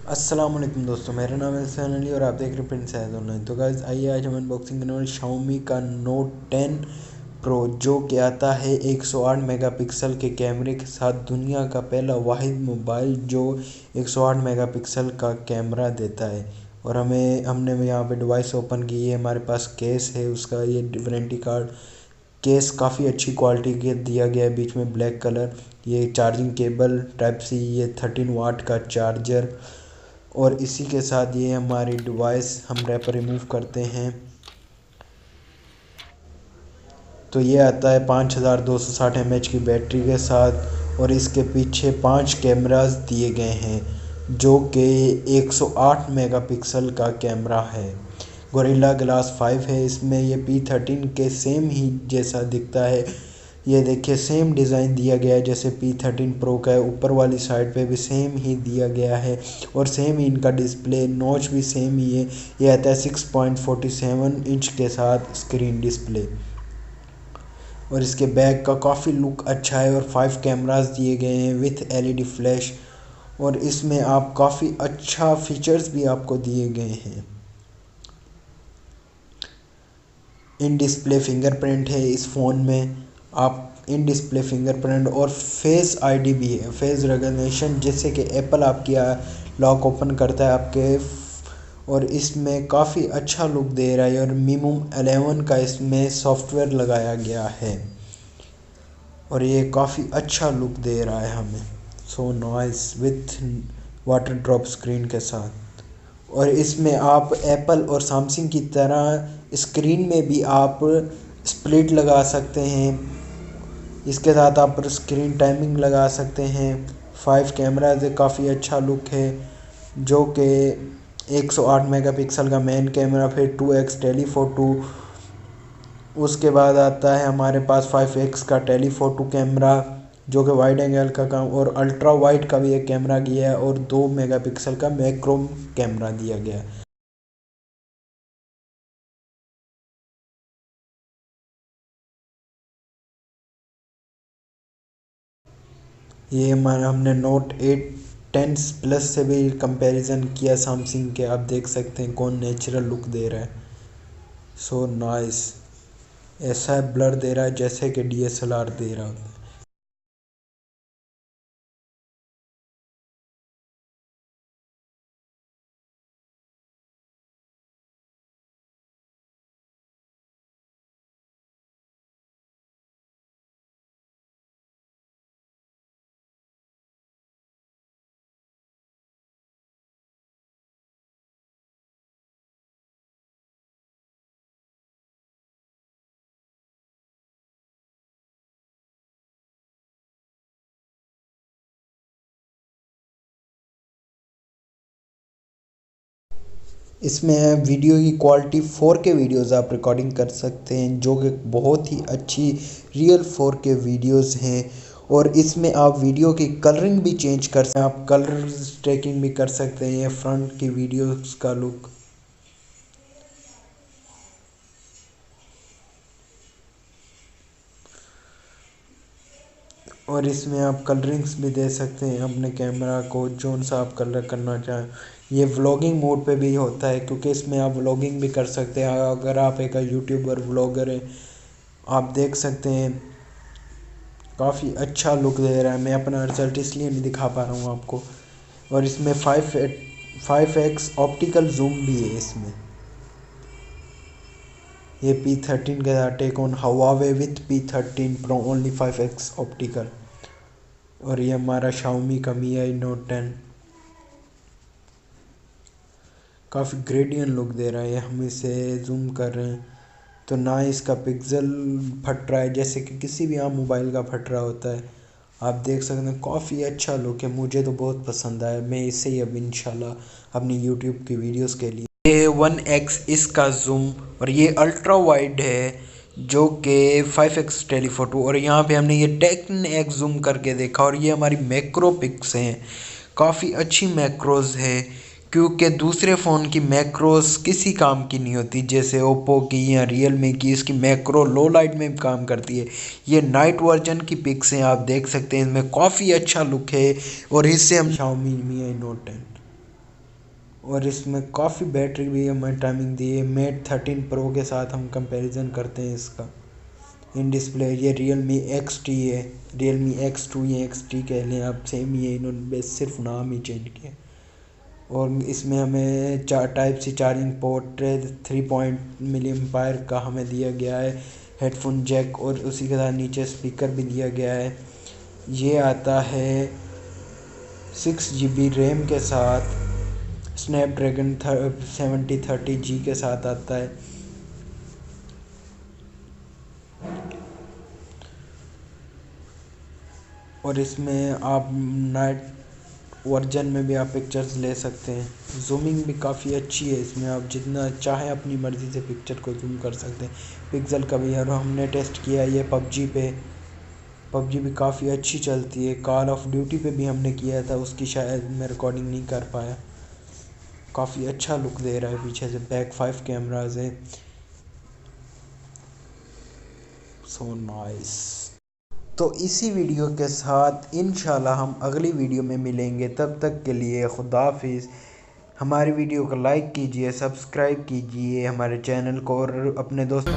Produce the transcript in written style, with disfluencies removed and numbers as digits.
अस्सलाम वालेकुम दोस्तों, मेरा नाम है सैन अली और आप देख रहे हैं प्रिंस हैज़ ऑनलाइन। तो गाइस आइए आज हम अनबॉक्सिंग करने वाले Xiaomi का Note 10 Pro जो कि आता है 108 मेगापिक्सल के कैमरे के साथ। दुनिया का पहला वाहिद मोबाइल जो 108 मेगापिक्सल का कैमरा देता है। और हमने यहाँ पे डिवाइस ओपन की है, हमारे पास केस है उसका, ये वारंटी कार्ड केस काफ़ी अच्छी क्वालिटी के दिया गया है, बीच में ब्लैक कलर। ये चार्जिंग केबल टाइप सी, ये 13 वाट का चार्जर। और इसी के साथ ये हमारी डिवाइस हम रैपर रिमूव करते हैं तो ये आता है 5260 mAh की बैटरी के साथ। और इसके पीछे 5 कैमरास दिए गए हैं जो कि 108 मेगापिक्सल का कैमरा है। गोरिल्ला ग्लास 5 है इसमें। ये P13 के सेम ही जैसा दिखता है। ये देखिए सेम डिज़ाइन दिया गया है जैसे P13 Pro का है, ऊपर वाली साइड पे भी सेम ही दिया गया है और सेम ही इनका डिस्प्ले नॉच भी सेम ही है। ये आता है 6.47 इंच के साथ स्क्रीन डिस्प्ले। और इसके बैक का काफ़ी लुक अच्छा है और 5 कैमरास दिए गए हैं विथ LED फ्लैश। और इसमें आप काफ़ी अच्छा फीचर्स भी आपको दिए गए हैं। इन डिस्प्ले फिंगरप्रिंट है इस फ़ोन में। आप इन डिस्प्ले फिंगरप्रिंट और फेस आईडी भी है, फेस रिकग्निशन, जैसे कि एप्पल आपकी लॉक ओपन करता है आपके। और इसमें काफ़ी अच्छा लुक दे रहा है और MIUI 11 का इसमें सॉफ्टवेयर लगाया गया है और ये काफ़ी अच्छा लुक दे रहा है हमें। So nice with water drop screen के साथ। और इसमें आप एप्पल और सैमसंग की तरह स्क्रीन में भी आप स्प्लिट लगा सकते हैं। इसके साथ आप स्क्रीन टाइमिंग लगा सकते हैं। 5 कैमराज है, काफ़ी अच्छा लुक है जो कि 108 मेगापिक्सल का मेन कैमरा, फिर 2x टेलीफोटो। उसके बाद आता है हमारे पास 5x का टेलीफोटो कैमरा जो कि वाइड एंगल का काम, और अल्ट्रा वाइड का भी एक कैमरा दिया है और 2 मेगापिक्सल का मैक्रो कैमरा दिया गया है। ये हमारा हमने नोट 8 10 प्लस से भी कंपैरिजन किया सैमसंग के। आप देख सकते हैं कौन नेचुरल लुक दे रहा है। सो नाइस, ऐसा ब्लर दे रहा है जैसे कि DSLR दे रहा होता है। इसमें वीडियो की क्वालिटी 4K वीडियोस आप रिकॉर्डिंग कर सकते हैं जो कि बहुत ही अच्छी रियल 4K वीडियोस हैं। और इसमें आप वीडियो की कलरिंग भी चेंज कर सकते हैं, आप कलर ट्रैकिंग भी कर सकते हैं। ये फ्रंट की वीडियोस का लुक। और इसमें आप कलरिंग्स भी दे सकते हैं अपने कैमरा को, जोन सा आप कलर करना चाहें। ये व्लॉगिंग मोड पे भी होता है क्योंकि इसमें आप व्लॉगिंग भी कर सकते हैं। अगर आप एक यूट्यूबर व्लॉगर हैं, आप देख सकते हैं काफ़ी अच्छा लुक दे रहा है। मैं अपना रिजल्ट इसलिए नहीं दिखा पा रहा हूँ आपको। और इसमें 5x ऑप्टिकल जूम भी है इसमें। ये P13 के साथ take on Huawei with P13 Pro only 5x optical. और ये हमारा Xiaomi का MIUI Note 10 काफ़ी ग्रेडियंट लुक दे रहा है। हम इसे जूम कर रहे हैं तो ना इसका पिक्सल फट रहा है जैसे कि किसी भी आम मोबाइल का फट रहा होता है। आप देख सकते हैं काफ़ी अच्छा लुक है, मुझे तो बहुत पसंद आया। मैं इसे ही अब इंशाल्लाह अपनी यूट्यूब की वीडियोस के लिए। ये 1x इसका जूम, और ये अल्ट्रा वाइड है जो कि 5x टेलीफोटो। और यहाँ पे हमने ये 10x जूम करके देखा और ये हमारी मैक्रो पिक्स हैं, काफ़ी अच्छी मैक्रोज है क्योंकि दूसरे फ़ोन की मैक्रोस किसी काम की नहीं होती, जैसे ओप्पो की या रियलमी की। इसकी मैक्रो लो लाइट में भी काम करती है। ये नाइट वर्जन की पिक्स हैं, आप देख सकते हैं, इनमें काफ़ी अच्छा लुक है। और इससे हम Xiaomi Mi Note 10 और इसमें काफ़ी बैटरी भी हमें टाइमिंग दी है। मेट 13 प्रो के साथ हम कंपैरिजन करते हैं इसका। इन डिस्प्ले ये Realme XT है, Realme X2 या XT कह लें आप, सेम ही है, इन्होंने बस सिर्फ नाम ही चेंज किया। और इसमें हमें टाइप सी चार्जिंग पोर्ट 3 मिली एम्पायर का हमें दिया गया है, हेडफोन जैक और उसी के साथ नीचे स्पीकर भी दिया गया है। ये आता है 6 GB रैम के साथ, स्नैपड्रैगन 7030G के साथ आता है। और इसमें आप नाइट वर्जन में भी आप पिक्चर्स ले सकते हैं। जूमिंग भी काफ़ी अच्छी है इसमें, आप जितना चाहें अपनी मर्ज़ी से पिक्चर को जूम कर सकते हैं। पिक्सल का भी, और हमने टेस्ट किया ये पबजी पे, पबजी भी काफ़ी अच्छी चलती है। कॉल ऑफ ड्यूटी पे भी हमने किया था, उसकी शायद मैं रिकॉर्डिंग नहीं कर पाया। काफ़ी अच्छा लुक दे रहा है पीछे से, बैक 5 कैमराज है, सो नाइस। तो इसी वीडियो के साथ इंशाल्लाह हम अगली वीडियो में मिलेंगे, तब तक के लिए खुदा हाफिज़। हमारी वीडियो को लाइक कीजिए, सब्सक्राइब कीजिए हमारे चैनल को, और अपने दोस्तों